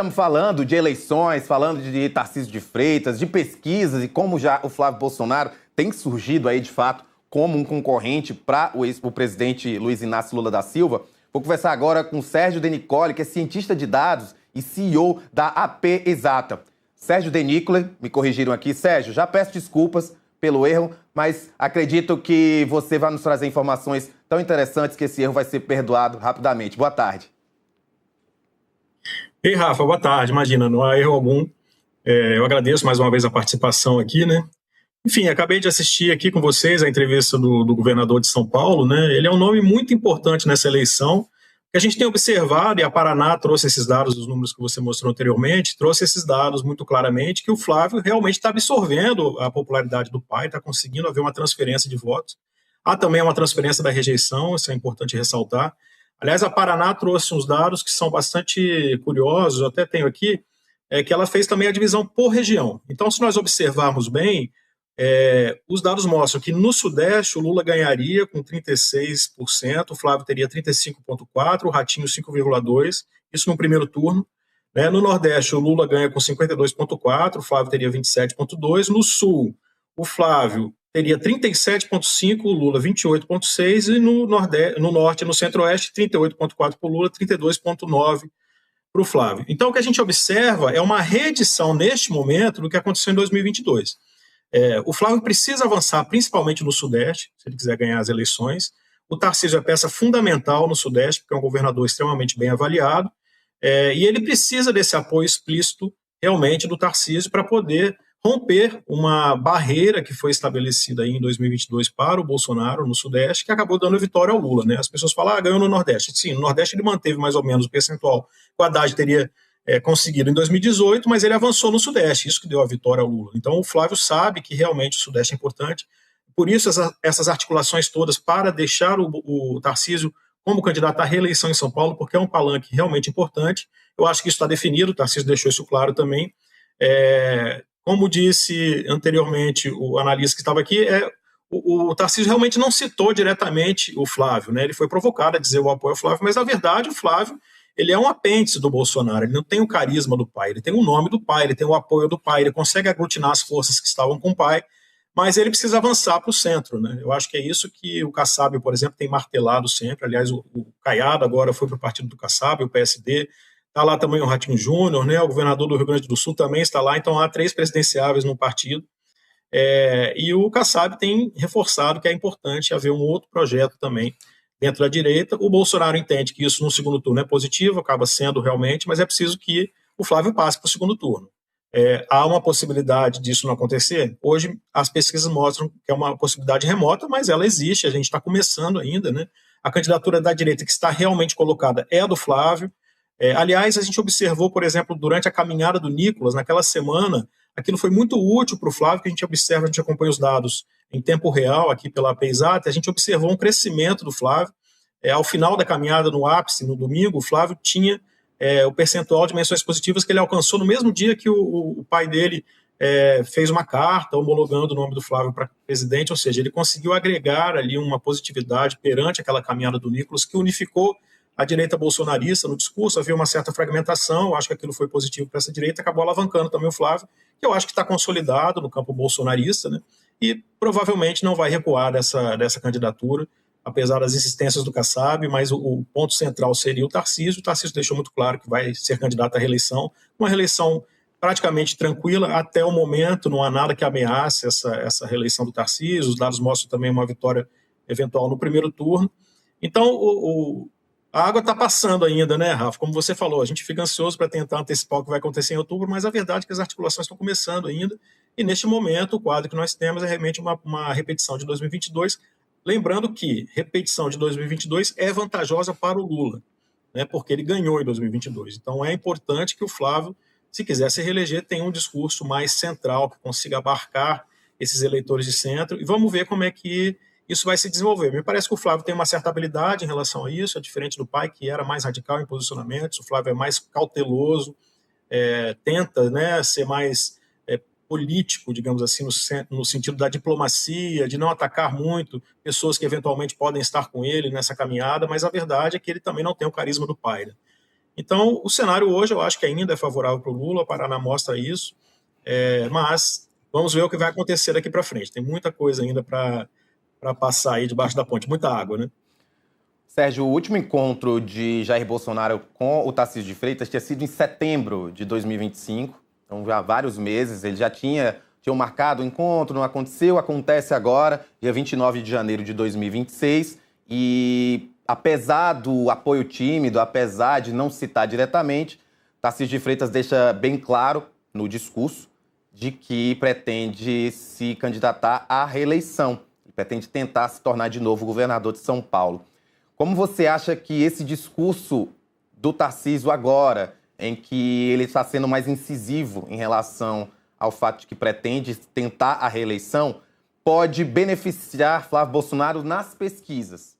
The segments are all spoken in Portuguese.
Estamos falando de eleições, falando de Tarcísio de Freitas, de pesquisas e como já o Flávio Bolsonaro tem surgido aí, de fato, como um concorrente para o presidente Luiz Inácio Lula da Silva. Vou conversar agora com Sérgio Denicoli, que é cientista de dados e CEO da AP Exata. Sérgio Denicoli, me corrigiram aqui. Sérgio, já peço desculpas pelo erro, mas acredito que você vai nos trazer informações tão interessantes que esse erro vai ser perdoado rapidamente. Boa tarde. Ei, Rafa, boa tarde. Imagina, não há erro algum. Eu agradeço mais uma vez a participação aqui, né? Enfim, acabei de assistir aqui com vocês a entrevista do governador de São Paulo, né? Ele é um nome muito importante nessa eleição, que a gente tem observado, e a Paraná trouxe esses dados, os números que você mostrou anteriormente, trouxe esses dados muito claramente, que o Flávio realmente está absorvendo a popularidade do pai, está conseguindo haver uma transferência de votos. Há também uma transferência da rejeição, isso é importante ressaltar. Aliás, a Paraná trouxe uns dados que são bastante curiosos, eu até tenho aqui, que ela fez também a divisão por região. Então, se nós observarmos bem, os dados mostram que no Sudeste o Lula ganharia com 36%, o Flávio teria 35,4%, o Ratinho 5,2%, isso no primeiro turno. Né? No Nordeste o Lula ganha com 52,4%, o Flávio teria 27,2%, no Sul o Flávio teria 37,5%, o Lula 28,6%, e no Norte e no Centro-Oeste 38,4% para o Lula, 32,9% para o Flávio. Então o que a gente observa é uma reedição neste momento do que aconteceu em 2022. O Flávio precisa avançar principalmente no Sudeste, se ele quiser ganhar as eleições. O Tarcísio é peça fundamental no Sudeste, porque é um governador extremamente bem avaliado, e ele precisa desse apoio explícito realmente do Tarcísio para poder romper uma barreira que foi estabelecida aí em 2022 para o Bolsonaro no Sudeste, que acabou dando vitória ao Lula. Né? As pessoas falam, ganhou no Nordeste. Sim, no Nordeste ele manteve mais ou menos o percentual que o Haddad teria conseguido em 2018, mas ele avançou no Sudeste, isso que deu a vitória ao Lula. Então o Flávio sabe que realmente o Sudeste é importante, por isso essas articulações todas para deixar o Tarcísio como candidato à reeleição em São Paulo, porque é um palanque realmente importante. Eu acho que isso está definido, o Tarcísio deixou isso claro também. Como disse anteriormente o analista que estava aqui, o Tarcísio realmente não citou diretamente o Flávio, né? Ele foi provocado a dizer o apoio ao Flávio, mas na verdade o Flávio ele é um apêndice do Bolsonaro, ele não tem o carisma do pai, ele tem o nome do pai, ele tem o apoio do pai, ele consegue aglutinar as forças que estavam com o pai, mas ele precisa avançar para o centro, né? Eu acho que é isso que o Kassab, por exemplo, tem martelado sempre. Aliás, o Caiado agora foi para o partido do Kassab, o PSD, está lá também o Ratinho Júnior, né? O governador do Rio Grande do Sul também está lá, então há 3 presidenciáveis no partido, e o Kassab tem reforçado que é importante haver um outro projeto também dentro da direita. O Bolsonaro entende que isso no segundo turno é positivo, acaba sendo realmente, mas é preciso que o Flávio passe para o segundo turno. Há uma possibilidade disso não acontecer? Hoje as pesquisas mostram que é uma possibilidade remota, mas ela existe, a gente está começando ainda, né? A candidatura da direita que está realmente colocada é a do Flávio. Aliás, a gente observou, por exemplo, durante a caminhada do Nicolas, naquela semana, aquilo foi muito útil para o Flávio, que a gente observa, a gente acompanha os dados em tempo real aqui pela AP Exata, a gente observou um crescimento do Flávio. Ao final da caminhada, no ápice, no domingo, o Flávio tinha o percentual de menções positivas que ele alcançou no mesmo dia que o pai dele fez uma carta homologando o nome do Flávio para presidente, ou seja, ele conseguiu agregar ali uma positividade perante aquela caminhada do Nicolas, que unificou a direita bolsonarista no discurso. Havia uma certa fragmentação, eu acho que aquilo foi positivo para essa direita, acabou alavancando também o Flávio, que eu acho que está consolidado no campo bolsonarista, né? E provavelmente não vai recuar dessa candidatura, apesar das insistências do Kassab, mas o ponto central seria o Tarcísio. O Tarcísio deixou muito claro que vai ser candidato à reeleição, uma reeleição praticamente tranquila até o momento, não há nada que ameace essa reeleição do Tarcísio, os dados mostram também uma vitória eventual no primeiro turno. Então, a água está passando ainda, né, Rafa? Como você falou, a gente fica ansioso para tentar antecipar o que vai acontecer em outubro, mas a verdade é que as articulações estão começando ainda, e neste momento o quadro que nós temos é realmente uma repetição de 2022, lembrando que repetição de 2022 é vantajosa para o Lula, né, porque ele ganhou em 2022. Então é importante que o Flávio, se quiser se reeleger, tenha um discurso mais central, que consiga abarcar esses eleitores de centro, e vamos ver como é que isso vai se desenvolver. Me parece que o Flávio tem uma certa habilidade em relação a isso, é diferente do pai, que era mais radical em posicionamentos. O Flávio é mais cauteloso, tenta, né, ser mais político, digamos assim, no sentido da diplomacia, de não atacar muito pessoas que eventualmente podem estar com ele nessa caminhada, mas a verdade é que ele também não tem o carisma do pai, né? Então, o cenário hoje eu acho que ainda é favorável para o Lula, a Paraná mostra isso, mas vamos ver o que vai acontecer daqui para frente. Tem muita coisa ainda para passar aí debaixo da ponte, muita água, né? Sérgio, o último encontro de Jair Bolsonaro com o Tarcísio de Freitas tinha sido em setembro de 2025, então já há vários meses. Ele já tinham marcado o encontro, não aconteceu, acontece agora, dia 29 de janeiro de 2026. E apesar do apoio tímido, apesar de não citar diretamente, Tarcísio de Freitas deixa bem claro no discurso de que pretende se candidatar à reeleição. Ele pretende tentar se tornar de novo governador de São Paulo. Como você acha que esse discurso do Tarcísio agora, em que ele está sendo mais incisivo em relação ao fato de que pretende tentar a reeleição, pode beneficiar Flávio Bolsonaro nas pesquisas?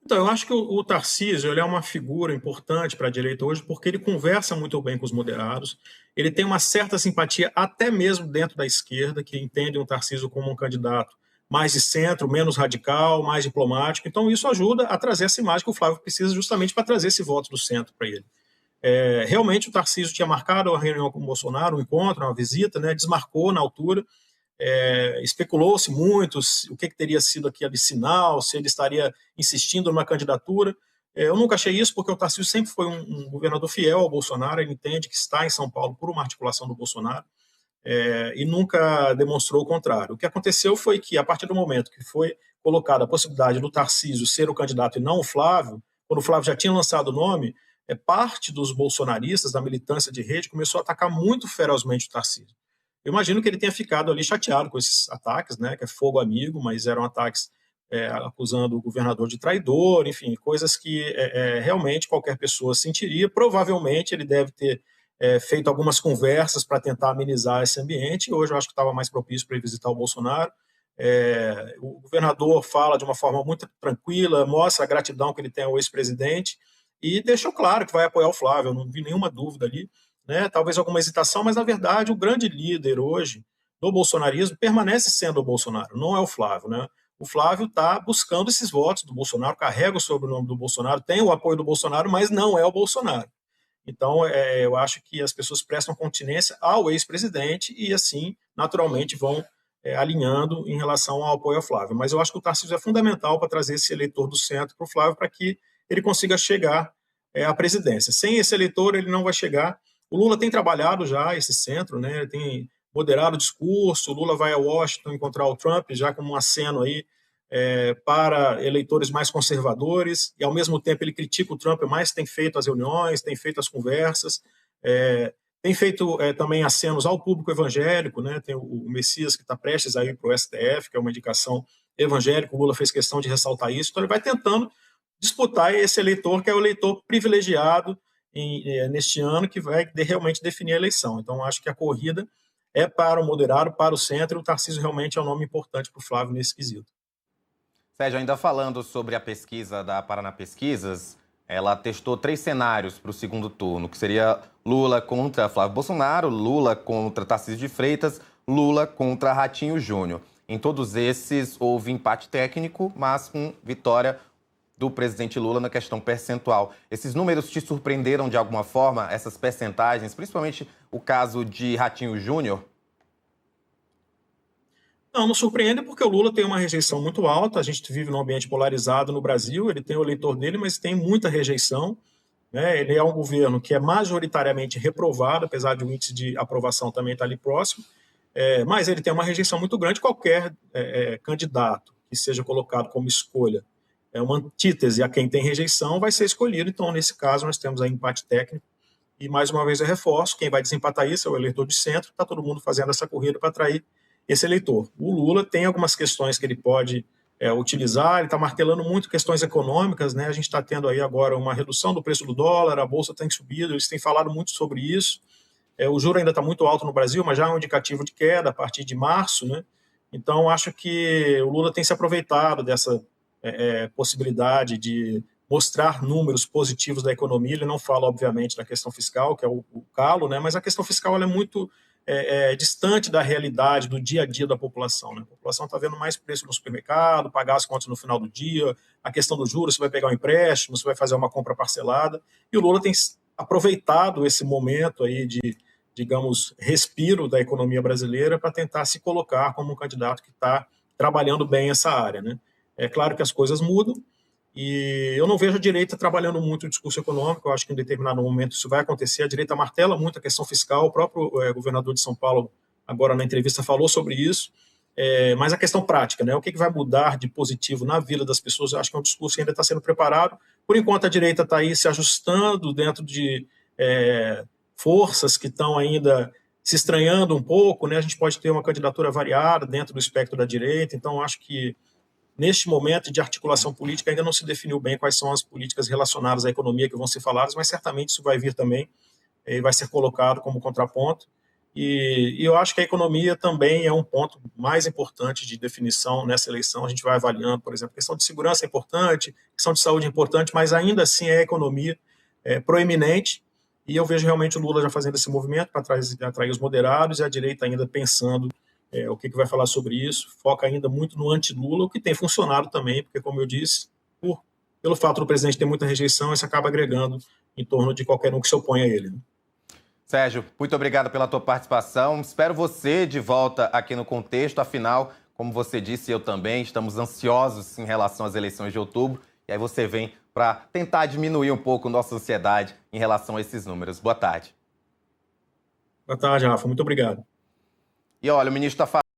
Então, eu acho que o Tarcísio ele é uma figura importante para a direita hoje porque ele conversa muito bem com os moderados, ele tem uma certa simpatia até mesmo dentro da esquerda, que entende o Tarcísio como um candidato mais de centro, menos radical, mais diplomático. Então, isso ajuda a trazer essa imagem que o Flávio precisa justamente para trazer esse voto do centro para ele. Realmente, o Tarcísio tinha marcado uma reunião com o Bolsonaro, um encontro, uma visita, né, desmarcou na altura. Especulou-se muito o que teria sido aquele sinal, se ele estaria insistindo numa candidatura. Eu nunca achei isso, porque o Tarcísio sempre foi um governador fiel ao Bolsonaro, ele entende que está em São Paulo por uma articulação do Bolsonaro, e nunca demonstrou o contrário. O que aconteceu foi que, a partir do momento que foi colocada a possibilidade do Tarcísio ser o candidato e não o Flávio, quando o Flávio já tinha lançado o nome, parte dos bolsonaristas, da militância de rede, começou a atacar muito ferozmente o Tarcísio. Eu imagino que ele tenha ficado ali chateado com esses ataques, né, que é fogo amigo, mas eram ataques acusando o governador de traidor, enfim, coisas que realmente qualquer pessoa sentiria. Provavelmente ele deve ter feito algumas conversas para tentar amenizar esse ambiente. Hoje eu acho que estava mais propício para ir visitar o Bolsonaro. O governador fala de uma forma muito tranquila, mostra a gratidão que ele tem ao ex-presidente e deixou claro que vai apoiar o Flávio, eu não vi nenhuma dúvida ali. Né, talvez alguma hesitação, mas na verdade o grande líder hoje do bolsonarismo permanece sendo o Bolsonaro, não é o Flávio. Né? O Flávio está buscando esses votos do Bolsonaro, carrega o sobrenome do Bolsonaro, tem o apoio do Bolsonaro, mas não é o Bolsonaro. Então, eu acho que as pessoas prestam continência ao ex-presidente e, assim, naturalmente, vão alinhando em relação ao apoio ao Flávio. Mas eu acho que o Tarcísio é fundamental para trazer esse eleitor do centro para o Flávio, para que ele consiga chegar à presidência. Sem esse eleitor, ele não vai chegar. O Lula tem trabalhado já esse centro, né? Ele tem moderado o discurso. O Lula vai a Washington encontrar o Trump já como um aceno aí para eleitores mais conservadores, e ao mesmo tempo ele critica o Trump, mas tem feito as reuniões, tem feito as conversas, tem feito também acenos ao público evangélico, né? Tem o Messias que está prestes a ir para o STF, que é uma indicação evangélica. O Lula fez questão de ressaltar isso, então ele vai tentando disputar esse eleitor, que é o eleitor privilegiado neste ano, que vai realmente definir a eleição. Então, acho que a corrida é para o moderado, para o centro, e o Tarcísio realmente é um nome importante para o Flávio nesse quesito. Sérgio, ainda falando sobre a pesquisa da Paraná Pesquisas, ela testou 3 cenários para o segundo turno, que seria Lula contra Flávio Bolsonaro, Lula contra Tarcísio de Freitas, Lula contra Ratinho Júnior. Em todos esses houve empate técnico, mas com vitória do presidente Lula na questão percentual. Esses números te surpreenderam de alguma forma, essas percentagens, principalmente o caso de Ratinho Júnior? Não surpreende, porque o Lula tem uma rejeição muito alta. A gente vive num ambiente polarizado no Brasil, ele tem o eleitor dele, mas tem muita rejeição. Né? Ele é um governo que é majoritariamente reprovado, apesar de o índice de aprovação também estar ali próximo, mas ele tem uma rejeição muito grande. Qualquer candidato que seja colocado como escolha, uma antítese a quem tem rejeição, vai ser escolhido. Então, nesse caso, nós temos aí empate técnico. E, mais uma vez, eu reforço, quem vai desempatar isso é o eleitor de centro. Está todo mundo fazendo essa corrida para atrair esse eleitor. O Lula tem algumas questões que ele pode utilizar, ele está martelando muito questões econômicas, né? A gente está tendo aí agora uma redução do preço do dólar, a Bolsa tem subido, eles têm falado muito sobre isso. O juro ainda está muito alto no Brasil, mas já é um indicativo de queda a partir de março, né? Então, acho que o Lula tem se aproveitado dessa possibilidade de mostrar números positivos da economia. Ele não fala, obviamente, da questão fiscal, que é o calo, né? Mas a questão fiscal ela é muito distante da realidade, do dia a dia da população, né? A população está vendo mais preço no supermercado, pagar as contas no final do dia, a questão dos juros, você vai pegar um empréstimo, você vai fazer uma compra parcelada, e o Lula tem aproveitado esse momento aí de, digamos, respiro da economia brasileira para tentar se colocar como um candidato que está trabalhando bem essa área, né? É claro que as coisas mudam, e eu não vejo a direita trabalhando muito o discurso econômico. Eu acho que em determinado momento isso vai acontecer. A direita martela muito a questão fiscal. O próprio governador de São Paulo, agora na entrevista, falou sobre isso. Mas a questão prática, né? O que vai mudar de positivo na vida das pessoas, eu acho que é um discurso que ainda está sendo preparado. Por enquanto, a direita está aí se ajustando dentro de forças que estão ainda se estranhando um pouco, né? A gente pode ter uma candidatura variada dentro do espectro da direita. Então, eu acho que neste momento de articulação política, ainda não se definiu bem quais são as políticas relacionadas à economia que vão ser faladas, mas certamente isso vai vir também e vai ser colocado como contraponto. E eu acho que a economia também é um ponto mais importante de definição nessa eleição. A gente vai avaliando, por exemplo, a questão de segurança é importante, a questão de saúde é importante, mas ainda assim é a economia proeminente. E eu vejo realmente o Lula já fazendo esse movimento para atrair os moderados e a direita ainda pensando o que vai falar sobre isso, foca ainda muito no anti-Lula, o que tem funcionado também, porque, como eu disse, pelo fato do presidente ter muita rejeição, isso acaba agregando em torno de qualquer um que se opõe a ele. Né? Sérgio, muito obrigado pela tua participação. Espero você de volta aqui no Contexto. Afinal, como você disse, eu também, estamos ansiosos em relação às eleições de outubro. E aí você vem para tentar diminuir um pouco nossa ansiedade em relação a esses números. Boa tarde. Boa tarde, Rafa. Muito obrigado. E olha, o ministro está falando